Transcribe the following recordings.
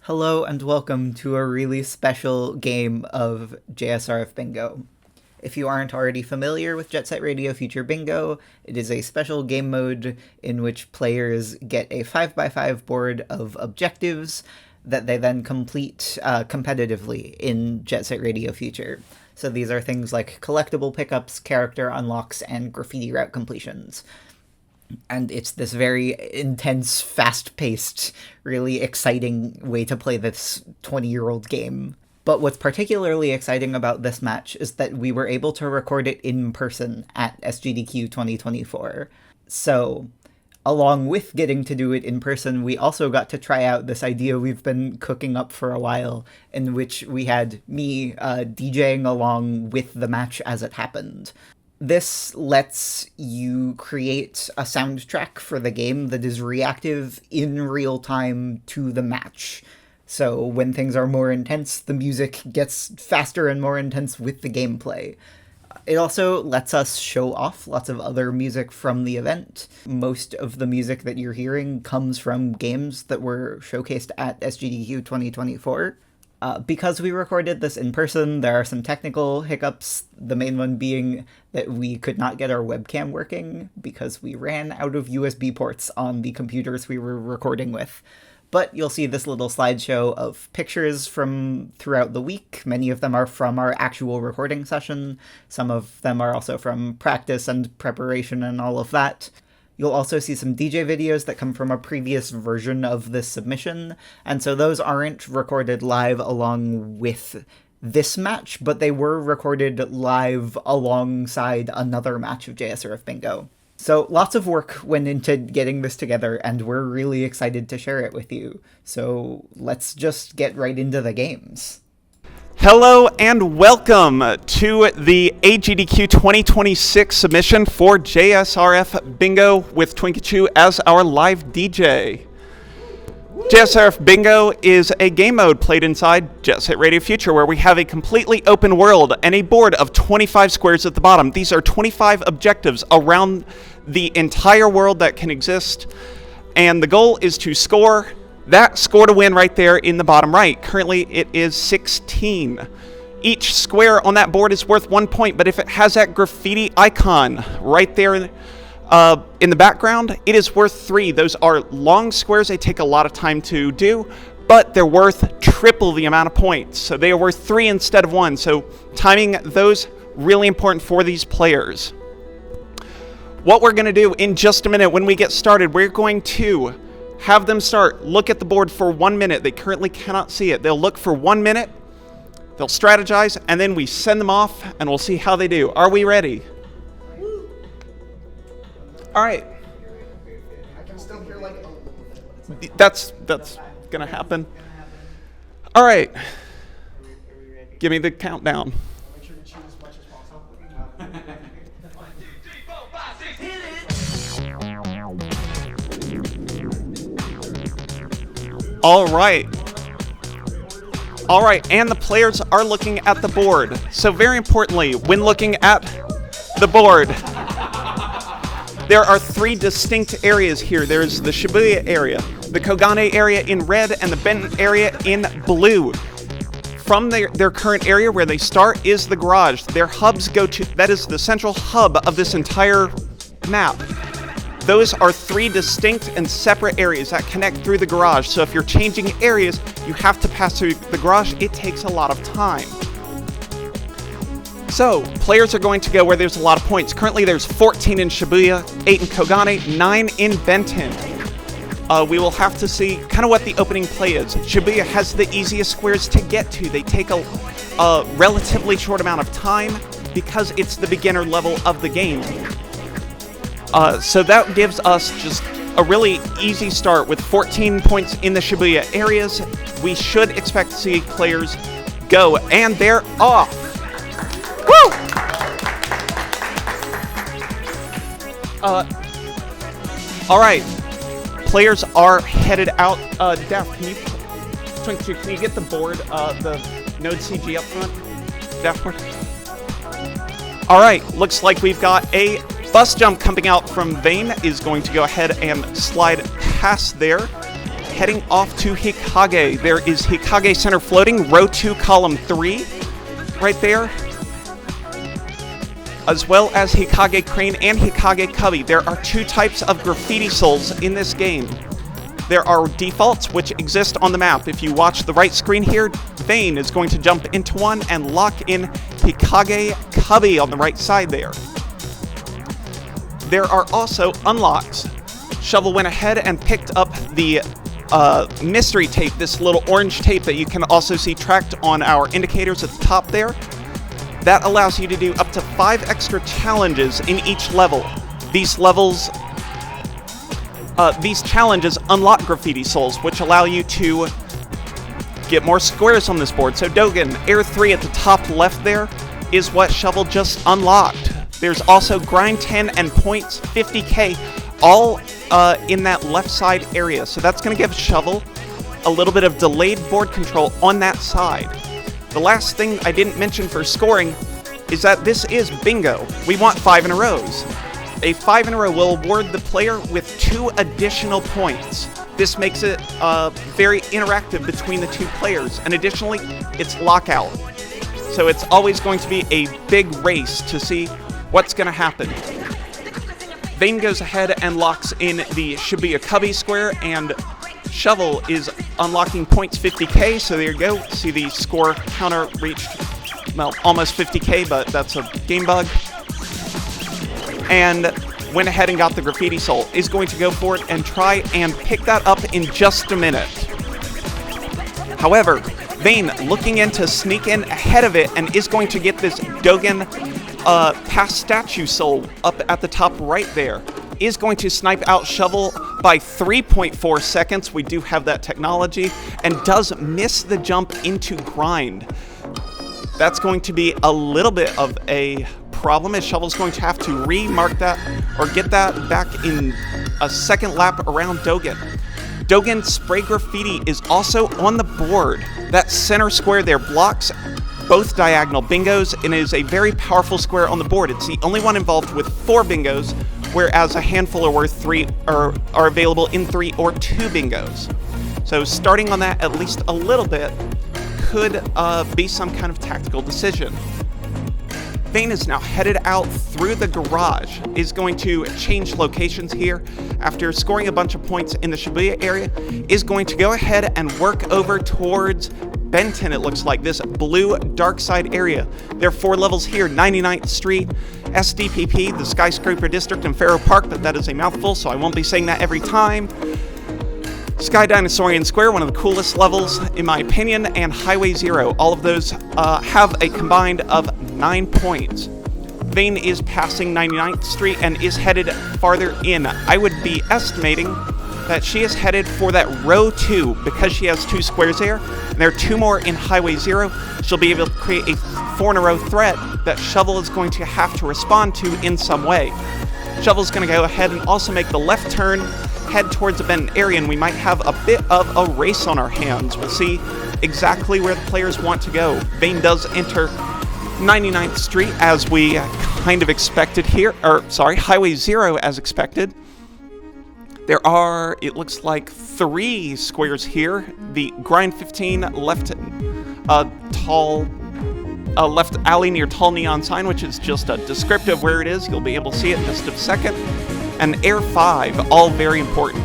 Hello and welcome to a really special game of JSRF Bingo. If you aren't already familiar with Jet Set Radio Future Bingo, it is a special game mode in which players get a 5x5 board of objectives that they then complete competitively in Jet Set Radio Future. So these are things like collectible pickups, character unlocks, and graffiti route completions. And it's this very intense, fast-paced, really exciting way to play this 20-year-old game. But what's particularly exciting about this match is that we were able to record it in person at SGDQ 2024. So, along with getting to do it in person, we also got to try out this idea we've been cooking up for a while, in which we had me DJing along with the match as it happened. This lets you create a soundtrack for the game that is reactive in real time to the match. So when things are more intense, the music gets faster and more intense with the gameplay. It also lets us show off lots of other music from the event. Most of the music that you're hearing comes from games that were showcased at SGDQ 2024. Because we recorded this in person, there are some technical hiccups, the main one being that we could not get our webcam working because we ran out of USB ports on the computers we were recording with. But you'll see this little slideshow of pictures from throughout the week. Many of them are from our actual recording session. Some of them are also from practice and preparation and all of that. You'll also see some DJ videos that come from a previous version of this submission, and so those aren't recorded live along with this match, but they were recorded live alongside another match of JSRF Bingo. So lots of work went into getting this together, and we're really excited to share it with you. So let's just get right into the games. Hello and welcome to the SGDQ 2026 submission for JSRF Bingo with twinkachu as our live DJ. JSRF Bingo is a game mode played inside Jet Set Radio Future where we have a completely open world and a board of 25 squares at the bottom. These are 25 objectives around the entire world that can exist, and the goal is to score that score to win right there in the bottom right. Currently, it is 16. Each square on that board is worth 1 point, but if it has that graffiti icon right there in the background, it is worth 3. Those are long squares. They take a lot of time to do, but they're worth triple the amount of points. So they are worth 3 instead of 1. So timing those, really important for these players. What we're going to do in just a minute when we get started, we're going to have them look at the board for 1 minute. They currently cannot see it. They'll look for 1 minute, they'll strategize, and then we send them off, and we'll see how they do. Are we ready? All right. I can still hear like That's gonna happen. All right. Give me the countdown. make sure to chew as much as possible. All right, and the players are looking at the board. So very importantly, when looking at the board, there are 3 distinct areas here. There's the Shibuya area, the Kogane area in red, and the Benton area in blue. From their current area where they start is the garage. Their hubs go to, that is the central hub of this entire map. Those are 3 distinct and separate areas that connect through the garage. So if you're changing areas, you have to pass through the garage. It takes a lot of time. So players are going to go where there's a lot of points. Currently there's 14 in Shibuya, 8 in Kogane, 9 in Benton. We will have to see kind of what the opening play is. Shibuya has the easiest squares to get to. They take a relatively short amount of time because it's the beginner level of the game. So that gives us just a really easy start with 14 points in the Shibuya areas. We should expect to see players go, and they're off. Woo! All right, players are headed out. Daph, can you get the board, the Node CG up front? Daph, all right, looks like we've got a bus jump coming out from Vaen is going to go ahead and slide past there. heading off to Hikage. There is Hikage Center floating, row 2, column 3, right there. As well as Hikage Crane and Hikage Cubby. There are 2 types of graffiti souls in this game. There are defaults, which exist on the map. If you watch the right screen here, Vaen is going to jump into one and lock in Hikage Cubby on the right side there. There are also unlocks. Shovel went ahead and picked up the mystery tape, this little orange tape that you can also see tracked on our indicators at the top there. That allows you to do up to 5 extra challenges in each level. These challenges unlock graffiti souls, which allow you to get more squares on this board. So Dogen, Air 3 at the top left there, is what Shovel just unlocked. There's also Grind 10 and Points 50k, all in that left side area. So that's going to give Shovel a little bit of delayed board control on that side. The last thing I didn't mention for scoring is that this is bingo. We want 5 in a row. A 5 in a row will award the player with 2 additional points. This makes it very interactive between the 2 players, and additionally, it's lockout. So it's always going to be a big race to see what's going to happen. Vaen goes ahead and locks in the Shibuya Cubby square, and Shovel is unlocking points 50k, so there you go. See the score counter reached, well, almost 50k, but that's a game bug. And went ahead and got the graffiti soul. Is going to go for it and try and pick that up in just a minute. However, Vaen looking in to sneak in ahead of it and is going to get this Dogen past statue soul up at the top right there. Is going to snipe out Shovel by 3.4 seconds. We do have that technology, and does miss the jump into Grind. That's going to be a little bit of a problem, as Shovel's going to have to remark that or get that back in a second lap around Dogen. Dogen Spray Graffiti is also on the board. That center square there blocks both diagonal bingos and is a very powerful square on the board. It's the only one involved with 4 bingos, whereas a handful are worth 3 are available in 3 or 2 bingos. So starting on that at least a little bit could be some kind of tactical decision. Vaen is now headed out through the garage, is going to change locations here after scoring a bunch of points in the Shibuya area, is going to go ahead and work over towards Benton, it looks like, this blue dark side area. There are 4 levels here: 99th Street, SDPP, the Skyscraper District, and Faro Park, but that is a mouthful, so I won't be saying that every time. Sky Dinosaurian Square, one of the coolest levels in my opinion, and Highway Zero. All of those have a combined of 9 points. Vaen is passing 99th Street and is headed farther in. I would be estimating that she is headed for that row 2 because she has 2 squares there, and there are 2 more in Highway Zero. She'll be able to create a 4-in-a-row threat that Shovel is going to have to respond to in some way. Shovel's going to go ahead and also make the left turn, head towards the Benton area, and we might have a bit of a race on our hands. We'll see exactly where the players want to go. Vaen does enter 99th Street as we kind of expected here, or sorry, Highway Zero as expected. There are, it looks like, 3 squares here. The Grind 15 left left alley near Tall Neon Sign, which is just a descriptive where it is. You'll be able to see it in just a second. And Air 5, all very important.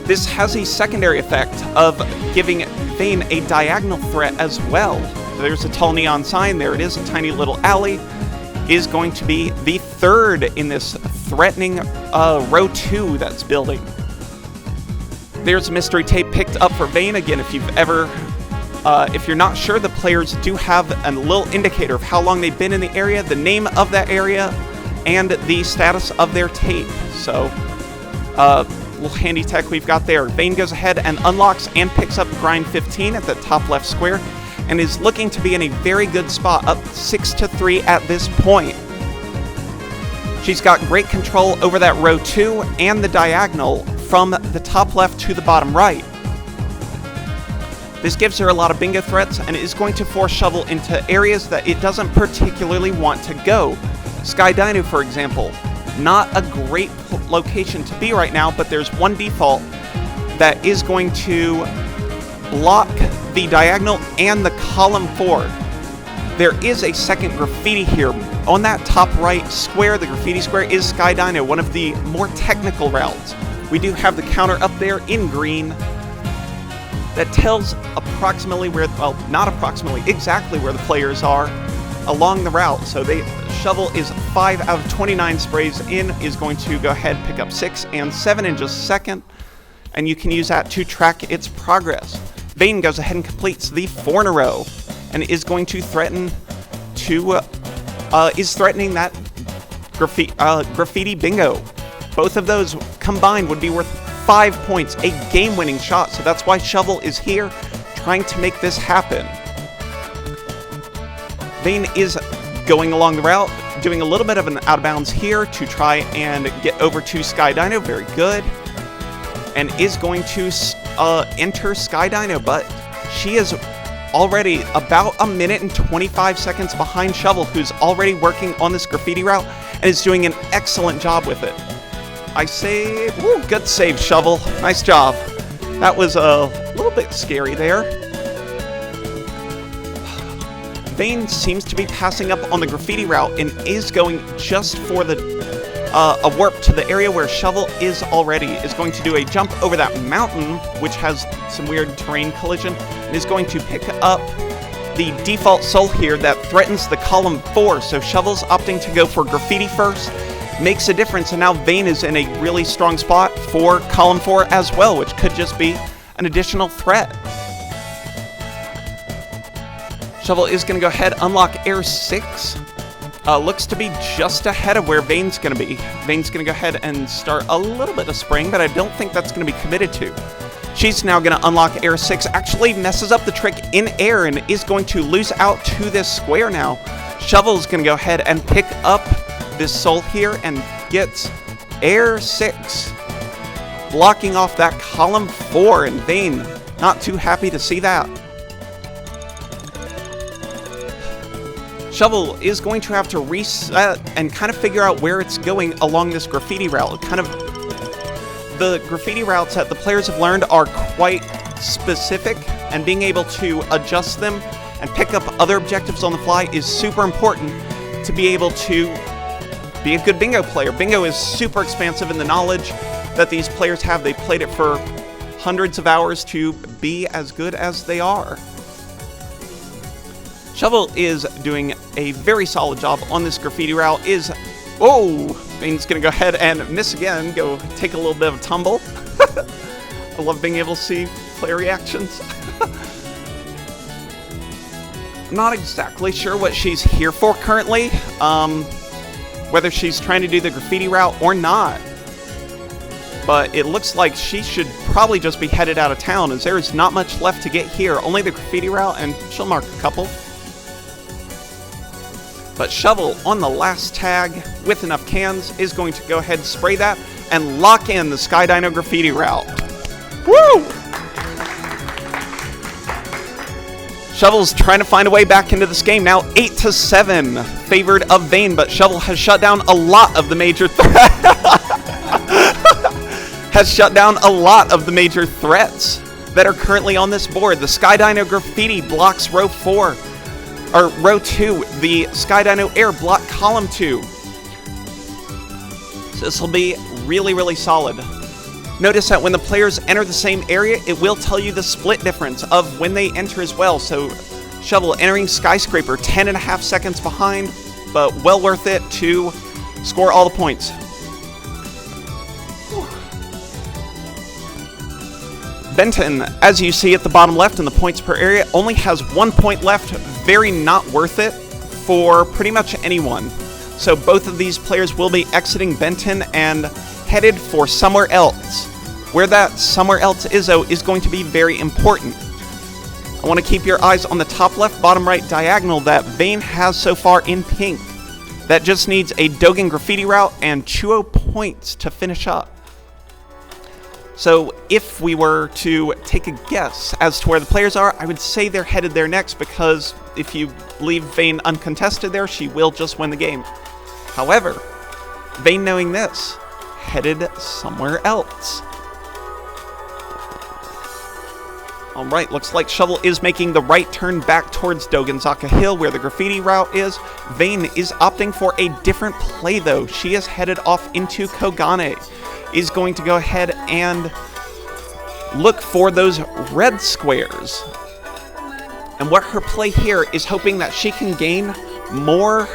This has a secondary effect of giving Vaen a diagonal threat as well. There's a Tall Neon Sign, there it is, a tiny little alley. Is going to be the 3rd in this threatening row 2 that's building. There's a mystery tape picked up for Vaen. Again, if you've ever, if you're not sure, the players do have a little indicator of how long they've been in the area, the name of that area, and the status of their tape. So, little handy tech we've got there. Vaen goes ahead and unlocks and picks up Grind 15 at the top left square, and is looking to be in a very good spot, up 6-3 at this point. She's got great control over that row 2 and the diagonal from the top left to the bottom right. This gives her a lot of bingo threats and is going to force Shovel into areas that it doesn't particularly want to go. Sky Dino, for example, not a great location to be right now, but there's one default that is going to block the diagonal and the column 4. There is a second graffiti here. On that top right square, the graffiti square, is Sky Dino, one of the more technical routes. We do have the counter up there in green that tells approximately where, well, not approximately, exactly where the players are along the route. So Shovel is 5 out of 29 sprays in, is going to go ahead, pick up 6 and 7 in just a second, and you can use that to track its progress. Vaen goes ahead and completes the 4 in a row, and is going to threaten to, is threatening that graffiti bingo. Both of those combined would be worth 5 points, a game-winning shot, so that's why Shovel is here, trying to make this happen. Vaen is going along the route, doing a little bit of an out of bounds here to try and get over to Sky Dino, very good, and is going to enter Sky Dino, but she is already about a minute and 25 seconds behind Shovel, who's already working on this graffiti route and is doing an excellent job with it. I say, woo, good save, Shovel. Nice job. That was a little bit scary there. Vaen seems to be passing up on the graffiti route and is going just for the a warp to the area where Shovel is already. Is going to do a jump over that mountain, which has some weird terrain collision, and is going to pick up the default soul here that threatens the column 4. So Shovel's opting to go for graffiti first. Makes a difference, and now Vaen is in a really strong spot for column 4 as well, which could just be an additional threat. Shovel is going to go ahead, unlock air 6. Looks to be just ahead of where Vaen's going to be. Vaen's going to go ahead and start a little bit of spraying, but I don't think that's going to be committed to. She's now going to unlock air 6, actually messes up the trick in air and is going to lose out to this square now. Shovel's going to go ahead and pick up this soul here and gets air 6, blocking off that column 4, and Vaen not too happy to see that. Shovel is going to have to reset and kind of figure out where it's going along this graffiti route. The graffiti routes that the players have learned are quite specific, and being able to adjust them and pick up other objectives on the fly is super important to be able to be a good bingo player. Bingo is super expansive in the knowledge that these players have. They played it for hundreds of hours to be as good as they are. Shovel is doing a very solid job on this graffiti route. Vaen's gonna go ahead and miss again, go take a little bit of a tumble. I love being able to see player reactions. Not exactly sure what she's here for currently, whether she's trying to do the graffiti route or not. But it looks like she should probably just be headed out of town, as there is not much left to get here. Only the graffiti route, and she'll mark a couple. But Shovel, on the last tag, with enough cans, is going to go ahead and spray that and lock in the Sky Dino graffiti route. Woo! Shovel's trying to find a way back into this game now. 8-7, favored of Vaen, but Shovel has shut down a lot of the major threats that are currently on this board. The Sky Dino graffiti blocks row 4. Or row 2, the Sky Dino air block column 2. So this will be really, really solid. Notice that when the players enter the same area, it will tell you the split difference of when they enter as well. So Shovel entering Skyscraper 10.5 seconds behind, but well worth it to score all the points. Benton, as you see at the bottom left in the points per area, only has 1 point left. Very not worth it for pretty much anyone. So both of these players will be exiting Benton and headed for somewhere else. Where that somewhere else is, though, is going to be very important. I want to keep your eyes on the top left, bottom right diagonal that Vaen has so far in pink. That just needs a Dogen graffiti route and 2 points to finish up. So if we were to take a guess as to where the players are, I would say they're headed there next, because if you leave Vaen uncontested there, she will just win the game. However, Vaen, knowing this, headed somewhere else. All right, looks like Shovel is making the right turn back towards Dogenzaka Hill where the graffiti route is. Vaen is opting for a different play though. She is headed off into Kogane. Is going to go ahead and look for those red squares. And what her play here is hoping that she can gain more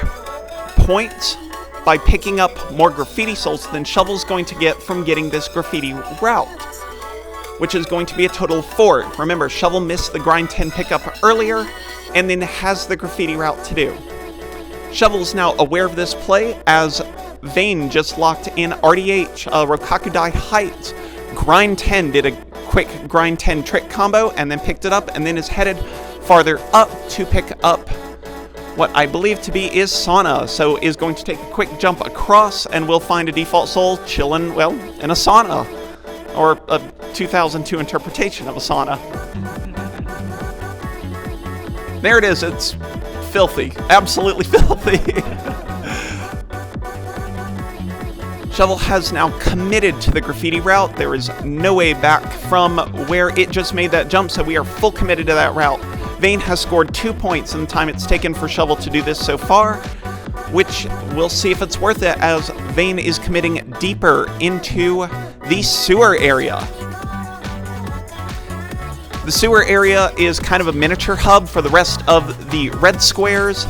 points by picking up more graffiti souls than Shovel's going to get from getting this graffiti route, which is going to be a total of 4. Remember, Shovel missed the grind 10 pickup earlier, and then has the graffiti route to do. Shovel's now aware of this play, as Vaen just locked in RDH, Rokakudai Heights. Grind 10 did a quick grind 10 trick combo, and then picked it up, and then is headed farther up to pick up what I believe to be is sauna, so is going to take a quick jump across, and will find a default soul chilling, well, in a sauna. Or a 2002 interpretation of a sauna. There it is, it's filthy. Absolutely filthy. Shovel has now committed to the graffiti route. There is no way back from where it just made that jump, so we are full committed to that route. Vaen has scored 2 points in the time it's taken for Shovel to do this so far, which we'll see if it's worth it, as Vaen is committing deeper into the sewer area. The sewer area is kind of a miniature hub for the rest of the red squares.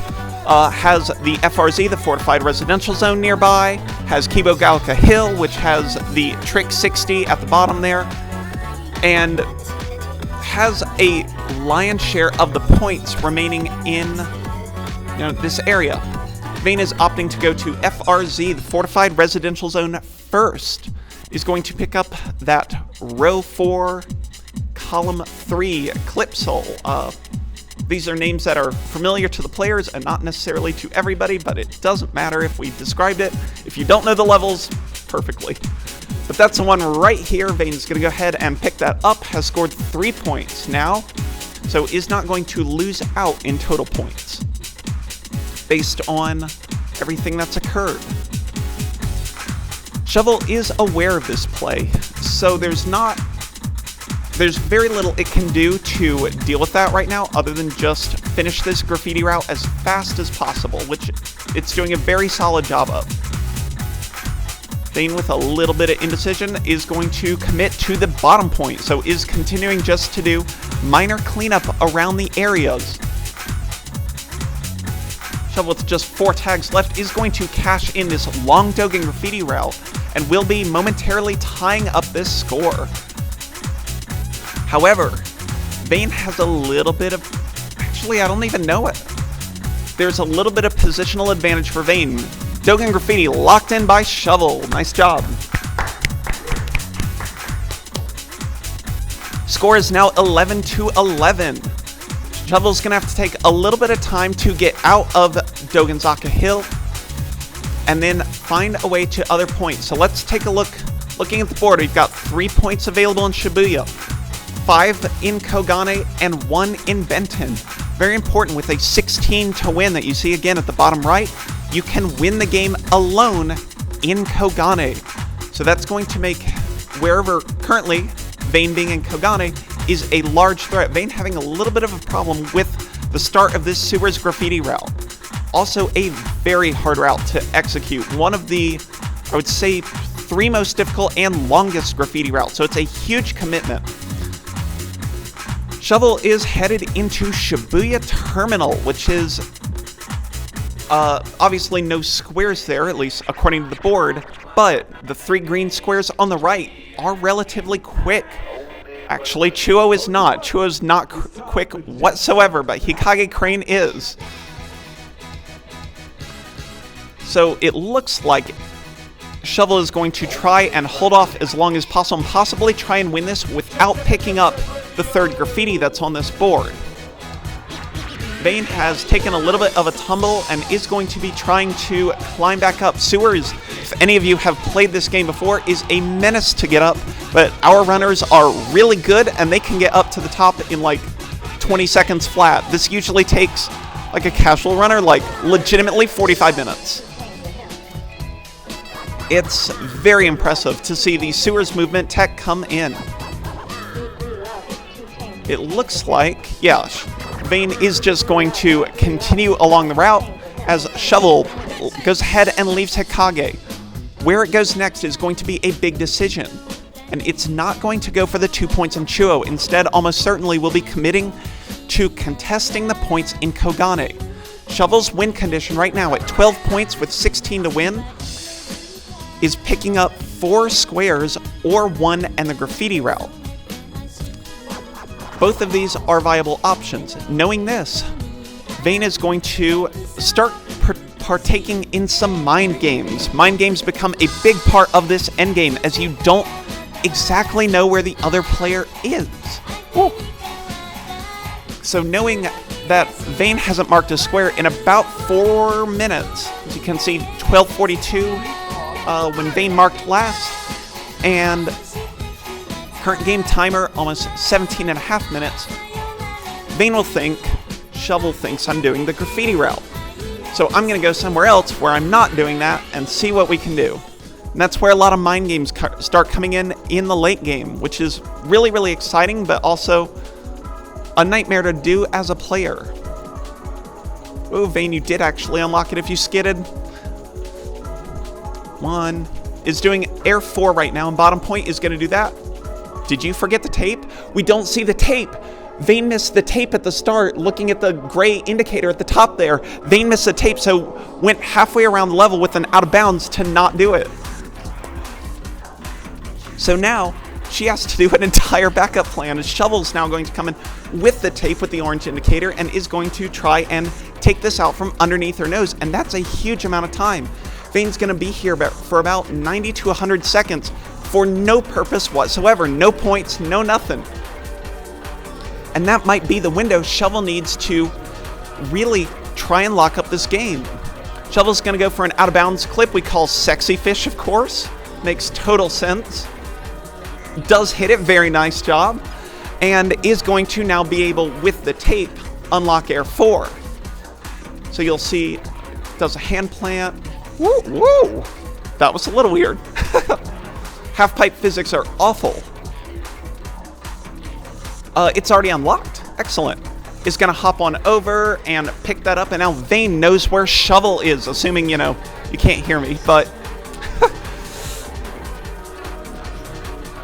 Has the FRZ, the Fortified Residential Zone, nearby. Has Kibo Galka Hill, which has the Trick 60 at the bottom there. And has a lion's share of the points remaining in this area. Vaen is opting to go to FRZ, the Fortified Residential Zone, first. Is going to pick up that row 4, column 3 clip soul. These are names that are familiar to the players and not necessarily to everybody, but it doesn't matter if we described it. If you don't know the levels, perfectly. But that's the one right here. Vaen's going to go ahead and pick that up, has scored 3 points now, so is not going to lose out in total points based on everything that's occurred. Shovel is aware of this play, so there's very little it can do to deal with that right now, other than just finish this graffiti route as fast as possible, which it's doing a very solid job of. Vaen, with a little bit of indecision, is going to commit to the bottom point, so is continuing just to do minor cleanup around the areas. Shovel, with just 4 tags left, is going to cash in this long Dogen graffiti route, and will be momentarily tying up this score. However, Vaen has a little bit of... Actually, I don't even know it. There's a little bit of positional advantage for Vaen. Dogen graffiti locked in by Shovel. Nice job. Score is now 11-11. Shovel's going to have to take a little bit of time to get out of Dogenzaka Hill and then find a way to other points. So let's take a look. Looking at the board, we've got 3 points available in Shibuya, 5 in Kogane, and 1 in Benton. Very important, with a 16 to win that you see again at the bottom right, you can win the game alone in Kogane. So that's going to make wherever currently Vaen being in Kogane is a large threat. Vaen having a little bit of a problem with the start of this sewers graffiti route. Also a very hard route to execute. One of the, I would say, 3 most difficult and longest graffiti routes. So it's a huge commitment. Shovel is headed into Shibuya Terminal, which is obviously no squares there, at least according to the board, but the 3 green squares on the right are relatively quick. Actually, Chuo is not. Chuo's not quick whatsoever, but Hikage Crane is. So it looks like Shovel is going to try and hold off as long as possible and possibly try and win this without picking up the 3rd graffiti that's on this board. Vaen has taken a little bit of a tumble and is going to be trying to climb back up. Sewers, if any of you have played this game before, is a menace to get up, but our runners are really good and they can get up to the top in like 20 seconds flat. This usually takes, like a casual runner, like legitimately 45 minutes. It's very impressive to see the sewers movement tech come in. it looks like, yeah, Vaen is just going to continue along the route as Shovel goes ahead and leaves Hikage. Where it goes next is going to be a big decision. And it's not going to go for the 2 points in Chuo. Instead, almost certainly will be committing to contesting the points in Kogane. Shovel's win condition right now at 12 points with 16 to win is picking up 4 squares or 1 and the graffiti route. Both of these are viable options. Knowing this, Vaen is going to start partaking in some mind games. Mind games become a big part of this endgame as you don't exactly know where the other player is. Woo. So knowing that Vaen hasn't marked a square in about 4 minutes, as you can see, 12:42 when Vaen marked last, and current game timer almost 17.5 minutes, Vaen will think, Shovel thinks I'm doing the graffiti route. So I'm going to go somewhere else where I'm not doing that and see what we can do. And that's where a lot of mind games start coming in the late game, which is really, really exciting, but also a nightmare to do as a player. Oh, Vaen, you did actually unlock it if you skidded. 1 is doing air 4 right now, and bottom point is going to do that. Did you forget the tape? We don't see the tape. Vaen missed the tape at the start, looking at the gray indicator at the top there. Vaen missed the tape, so went halfway around the level with an out of bounds to not do it. So now, she has to do an entire backup plan, as Shovel's now going to come in with the tape with the orange indicator and is going to try and take this out from underneath her nose, and that's a huge amount of time. Vaen's going to be here for about 90 to 100 seconds for no purpose whatsoever, no points, no nothing. And that might be the window Shovel needs to really try and lock up this game. Shovel's going to go for an out-of-bounds clip we call Sexy Fish, of course. Makes total sense. Does hit it, very nice job. And is going to now be able, with the tape, unlock Air 4. So you'll see, does a hand plant. Woo, woo! That was a little weird. Half-pipe physics are awful. It's already unlocked. Excellent. Is going to hop on over and pick that up, and now Vaen knows where Shovel is, assuming, you can't hear me, but...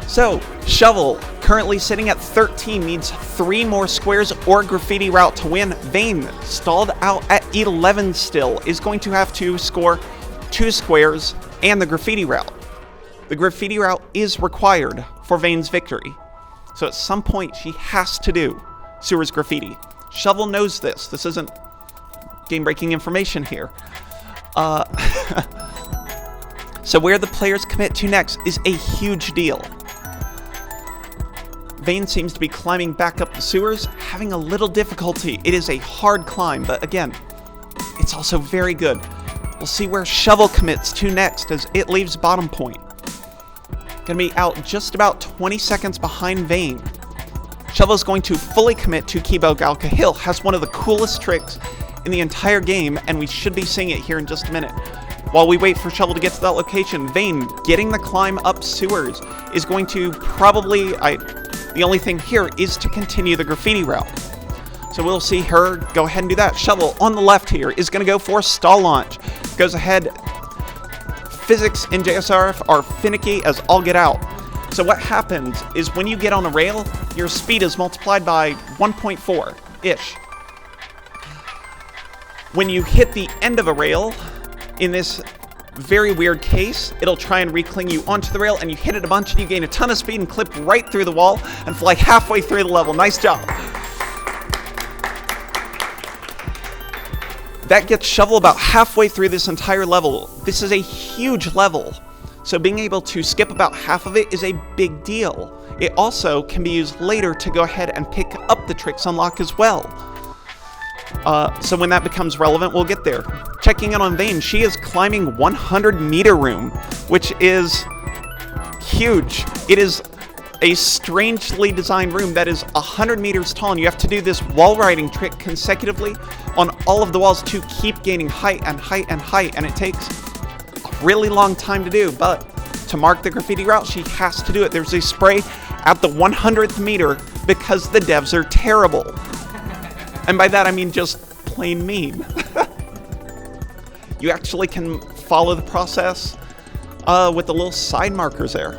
So, Shovel, currently sitting at 13, needs 3 more squares or graffiti route to win. Vaen, stalled out at 11 still, is going to have to score 2 squares and the graffiti route. The graffiti route is required for Vaen's victory. So at some point, she has to do Sewers Graffiti. Shovel knows this. This isn't game-breaking information here. So where the players commit to next is a huge deal. Vaen seems to be climbing back up the sewers, having a little difficulty. It is a hard climb, but again, it's also very good. We'll see where Shovel commits to next as it leaves bottom point. Gonna be out just about 20 seconds behind Vaen. Shovel's going to fully commit to Kibo Galka Hill, has one of the coolest tricks in the entire game, and we should be seeing it here in just a minute. While we wait for Shovel to get to that location, Vaen, getting the climb up sewers, is going to probably... the only thing here is to continue the graffiti route. So we'll see her go ahead and do that. Shovel on the left here is going to go for stall launch. Goes ahead. Physics in JSRF are finicky as all get out. So what happens is when you get on a rail, your speed is multiplied by 1.4-ish. When you hit the end of a rail, in this very weird case, it'll try and recling you onto the rail, and you hit it a bunch, and you gain a ton of speed and clip right through the wall and fly halfway through the level. Nice job. That gets Shovel about halfway through this entire level. This is a huge level, so being able to skip about half of it is a big deal. It also can be used later to go ahead and pick up the tricks unlock as well. So when that becomes relevant, we'll get there. Checking in on Vaen, she is climbing 100-meter room, which is huge. It is a strangely designed room that is 100 meters tall, and you have to do this wall riding trick consecutively on all of the walls to keep gaining height and height and height, and it takes a really long time to do, but to mark the graffiti route, she has to do it. There's a spray at the 100th meter because the devs are terrible. And by that I mean just plain mean. You actually can follow the process with the little side markers there.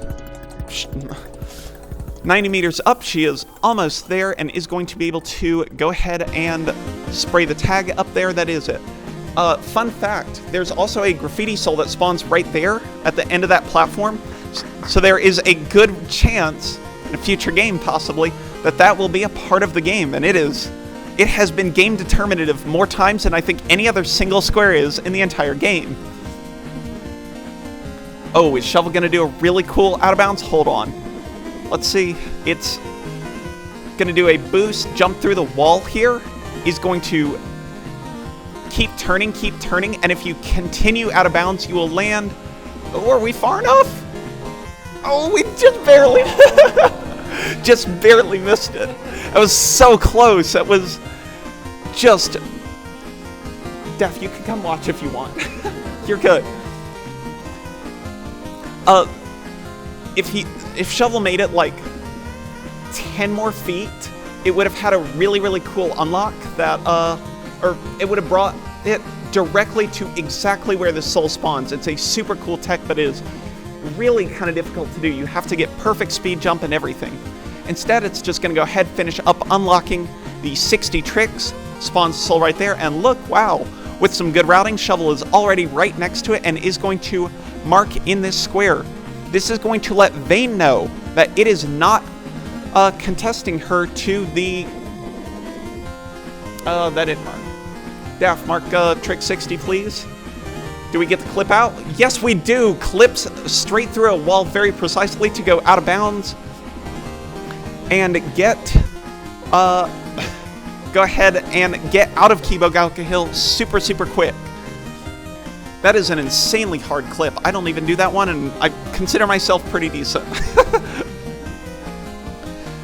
90 meters up, she is almost there and is going to be able to go ahead and spray the tag up there. That is it. Fun fact, there's also a graffiti soul that spawns right there at the end of that platform. So there is a good chance, in a future game possibly, that will be a part of the game. And it has been game determinative more times than I think any other single square is in the entire game. Oh, is Shovel going to do a really cool out of bounds? Hold on. Let's see. It's going to do a boost, jump through the wall here. He's going to keep turning, and if you continue out of bounds, you will land. Oh, are we far enough? Oh, we just barely, just barely missed it. That was so close. That was just... Def, you can come watch if you want. You're good. If Shovel made it like 10 more feet, it would have had a really, really cool unlock that, or it would have brought it directly to exactly where the soul spawns. It's a super cool tech, but it is really kind of difficult to do. You have to get perfect speed jump and everything. Instead, it's just going to go ahead, finish up unlocking the 60 tricks, spawns soul right there, and look, wow, with some good routing, Shovel is already right next to it and is going to mark in this square. This is going to let Vaen know that it is not contesting her to the... that didn't mark. Daff, mark trick 60, please. Do we get the clip out? Yes, we do. Clips straight through a wall very precisely to go out of bounds. And get... go ahead and get out of Kibo Galka Hill super, super quick. That is an insanely hard clip. I don't even do that one, and I consider myself pretty decent.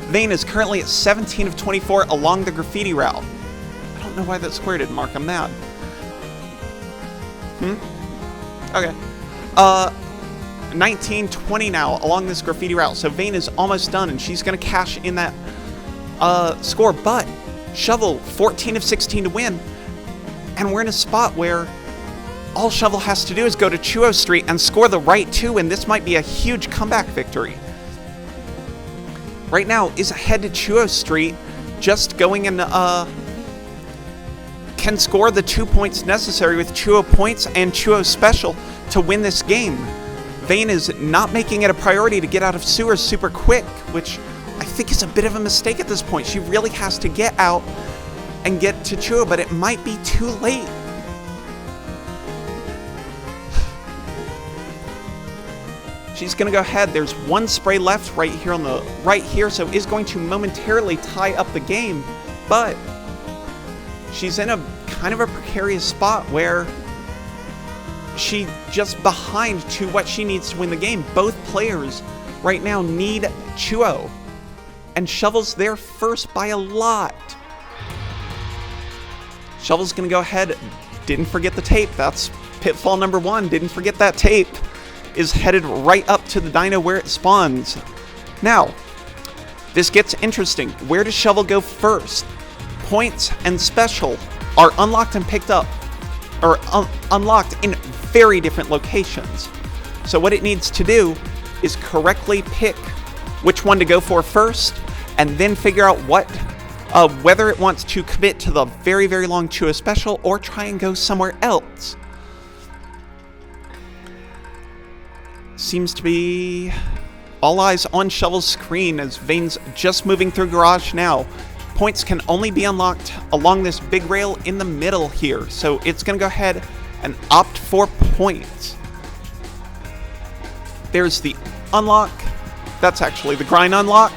Vaen is currently at 17 of 24 along the graffiti route. I don't know why that square didn't mark. I'm mad. Okay. 19-20 now along this graffiti route. So Vaen is almost done, and she's going to cash in that score. But Shovel, 14 of 16 to win. And we're in a spot where all Shovel has to do is go to Chuo Street and score the right 2, and this might be a huge comeback victory. Right now is ahead to Chuo Street, just going and can score the 2 points necessary with Chuo points and Chuo special to win this game. Vaen is not making it a priority to get out of sewers super quick, which I think is a bit of a mistake at this point. She really has to get out and get to Chuo, but it might be too late. She's going to go ahead. There's one spray left right here on the right here, so is going to momentarily tie up the game, but she's in a kind of a precarious spot where she just behind to what she needs to win the game. Both players right now need Chuo, and Shovel's there first by a lot. Shovel's going to go ahead. Didn't forget the tape. That's pitfall number 1. Didn't forget that tape. Is headed right up to the dino where it spawns. Now, this gets interesting. Where does Shovel go first? Points and special are unlocked and picked up, or unlocked in very different locations. So what it needs to do is correctly pick which one to go for first, and then figure out what, whether it wants to commit to the very, very long Chuo special or try and go somewhere else. Seems to be all eyes on Shovel's screen as Vaen's just moving through garage now. Points can only be unlocked along this big rail in the middle here, so it's going to go ahead and opt for points. There's the unlock. That's actually the grind unlock.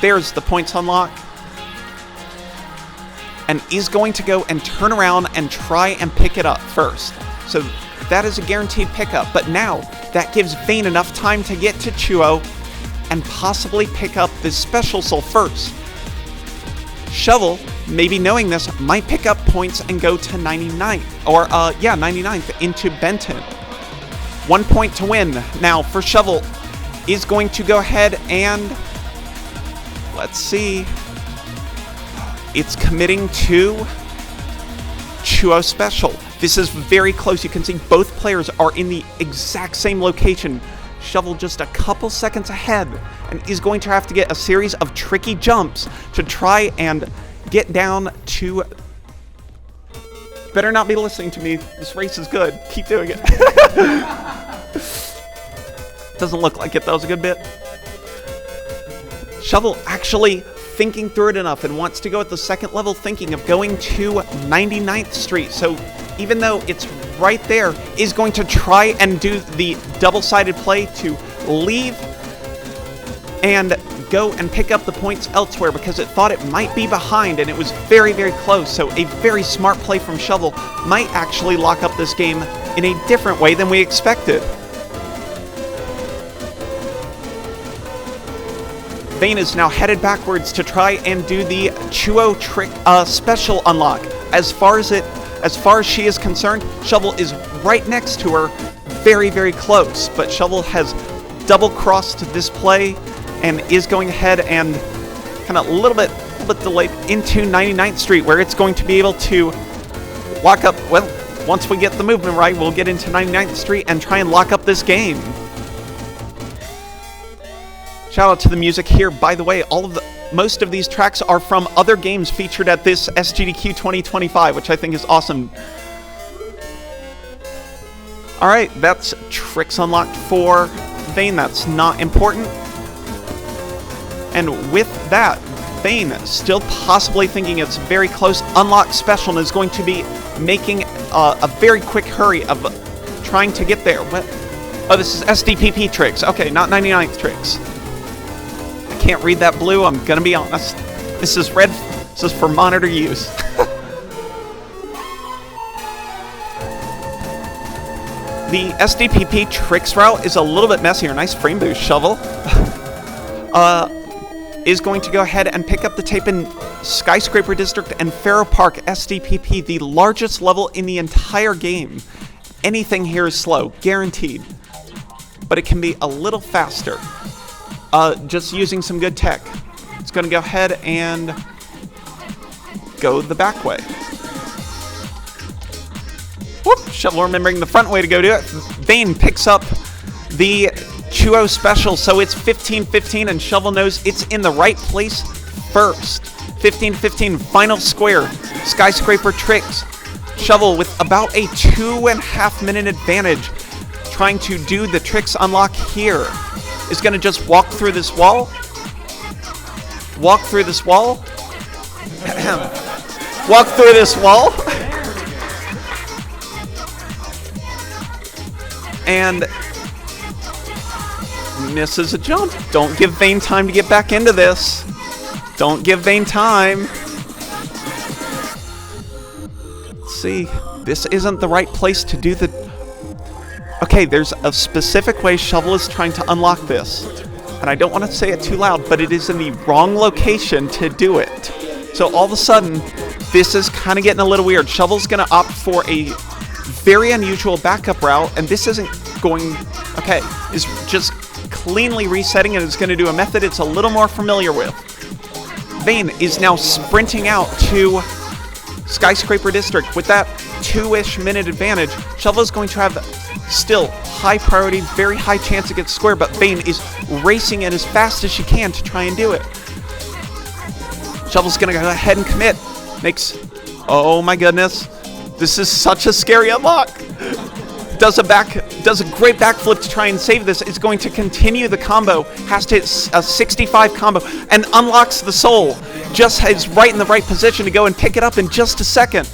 There's the points unlock. And is going to go and turn around and try and pick it up first. So that is a guaranteed pickup, but now that gives Vaen enough time to get to Chuo and possibly pick up this special soul first. Shovel, maybe knowing this, might pick up points and go to 99th, or 99th into Benton. 1 point to win. Now for Shovel, is going to go ahead and, let's see, it's committing to Chuo Special. This is very close. You can see both players are in the exact same location. Shovel just a couple seconds ahead and is going to have to get a series of tricky jumps to try and get down to... Better not be listening to me. This race is good. Keep doing it. Doesn't look like it. That was a good bit. Shovel actually thinking through it enough and wants to go at the second level, thinking of going to 99th Street. So even though it's right there, is going to try and do the double-sided play to leave and go and pick up the points elsewhere because it thought it might be behind, and it was very, very close. So a very smart play from Shovel might actually lock up this game in a different way than we expected. Vaen is now headed backwards to try and do the Chuo trick special unlock. As far as she is concerned, Shovel is right next to her, very, very close. But Shovel has double-crossed this play and is going ahead and kind of a little bit delayed into 99th Street, where it's going to be able to lock up. Well, once we get the movement right, we'll get into 99th Street and try and lock up this game. Shout out to the music here. By the way, most of these tracks are from other games featured at this SGDQ 2025, which I think is awesome. All right, that's tricks unlocked for Vaen. That's not important. And with that, Vaen still possibly thinking it's very close. Unlock special and is going to be making a very quick hurry of trying to get there. What? Oh, this is SDPP tricks. Okay, not 99th tricks. I can't read that blue, I'm gonna be honest. This is red. This is for monitor use. The SDPP tricks route is a little bit messier. Nice frame boost, Shovel. Is going to go ahead and pick up the tape in Skyscraper District and Farrow Park SDPP, the largest level in the entire game. Anything here is slow, guaranteed. But it can be a little faster. Just using some good tech. It's going to go ahead and go the back way. Whoop! Shovel remembering the front way to go do it. Vaen picks up the Chuo special, so it's 15-15, and Shovel knows it's in the right place first. 15-15, final square. Skyscraper tricks. Shovel with about a 2.5 minute advantage, trying to do the tricks unlock here. Is going to just walk through this wall. Walk through this wall. Walk through this wall. And misses a jump. Don't give Vaen time to get back into this. Don't give Vaen time. Let's see. This isn't the right place to do the... Okay, there's a specific way Shovel is trying to unlock this. And I don't want to say it too loud, but it is in the wrong location to do it. So all of a sudden, this is kind of getting a little weird. Shovel's going to opt for a very unusual backup route, and this isn't going... Okay, is just cleanly resetting, and it's going to do a method it's a little more familiar with. Vaen is now sprinting out to Skyscraper District with that 2-ish minute advantage. Shovel is going to have still high priority, very high chance to get square, but Vaen is racing it as fast as she can to try and do it. Shovel's going to go ahead and commit. Makes... Oh my goodness. This is such a scary unlock. Does a great backflip to try and save this. Is going to continue the combo. Has to hit a 65 combo and unlocks the soul. Just is right in the right position to go and pick it up in just a second.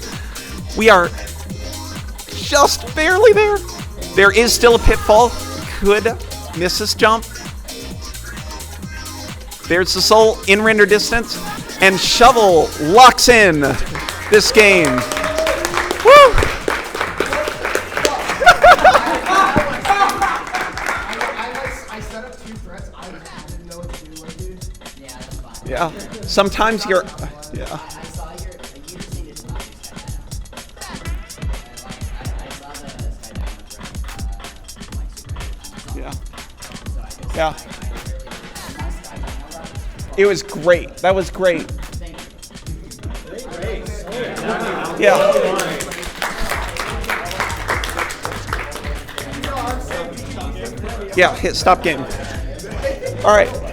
We are just barely there. There is still a pitfall. Could miss this jump. There's the soul in render distance. And Shovel locks in this game. Woo! I set up 2 threats. I didn't know what to do. Yeah, that's fine. Yeah. Sometimes you're... Yeah. I saw your, like, you just needed to not use Skydiamond. I saw the Skydiamond Yeah. so I just, Yeah. I really, my Skydiamond, It was great. That was great. thank you. Yeah. Yeah, hit stop game. All right.